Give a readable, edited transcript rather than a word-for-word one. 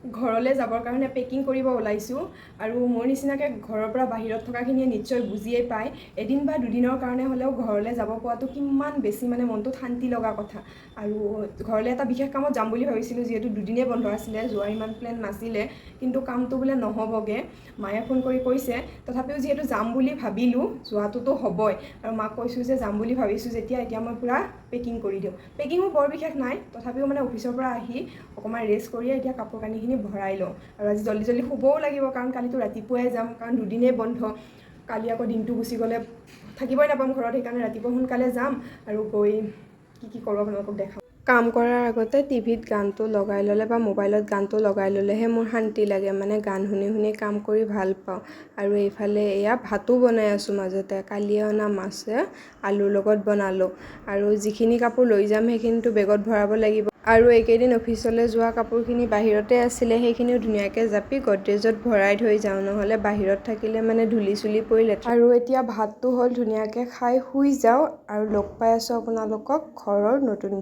ঘৰলৈ যাবৰ কাৰণে পেকিং কৰিব ওলাইছোঁ আৰু মোৰ নিচিনাকৈ ঘৰৰ পৰা বাহিৰত থকাখিনিয়ে নিশ্চয় বুজিয়েই পায় এদিন বা দুদিনৰ কাৰণে হ'লেও ঘৰলৈ যাব পোৱাটো কিমান বেছি মানে মনটোত শান্তি লগা কথা আৰু ঘৰলৈ এটা বিশেষ কামত যাম বুলি ভাবিছিলোঁ যিহেতু দুদিনেই বন্ধ আছিলে যোৱাৰ ইমান প্লেন নাছিলে কিন্তু কামটো বোলে নহ'বগৈ মায়ে ফোন কৰি কৈছে তথাপিও যিহেতু যাম বুলি ভাবিলোঁ যোৱাটোতো হ'বই আৰু মাক কৈছোঁ যে যাম বুলি ভাবিছোঁ যেতিয়া এতিয়া মই পূৰা পেকিং কৰি দিওঁ পেকিঙো বৰ বিশেষ নাই তথাপিও মানে অফিচৰ পৰা আহি অকণমান ৰেষ্ট কৰিয়ে এতিয়া কাপোৰ কানিখিনি ভৰাই লওঁ আৰু আজি জল্দি জল্দি শুবও লাগিব কাৰণ কালিতো ৰাতিপুৱাই যাম কাৰণ দুদিনেই বন্ধ কালি আকৌ দিনটো গুচি গ'লে থাকিবই নাপাম ঘৰত সেইকাৰণে ৰাতিপুৱা সোনকালে যাম আৰু গৈ কি কৰোঁ আপোনালোকক দেখাম কাম কৰাৰ আগতে টিভিত গানটো লগাই ল'লে বা মোবাইলত গানটো লগাই ল'লেহে মোৰ শান্তি লাগে মানে গান শুনি শুনি কাম কৰি ভাল পাওঁ আৰু এইফালে এয়া ভাতো বনাই আছোঁ মাজতে কালি অনা মাছে আলুৰ লগত বনালোঁ আৰু যিখিনি কাপোৰ লৈ যাম সেইখিনিতো বেগত ভৰাব লাগিব আৰু এইকেইদিন অফিচলৈ যোৱা কাপোৰখিনি বাহিৰতে আছিলে সেইখিনিও ধুনীয়াকৈ জাপি গডৰেজত ভৰাই থৈ যাওঁ নহ'লে বাহিৰত থাকিলে মানে ধূলি চুলি পৰি লেতেৰা আৰু এতিয়া ভাতটো হ'ল ধুনীয়াকৈ খাই শুই যাওঁ আৰু লগ পাই আছোঁ আপোনালোকক ঘৰৰ নতুন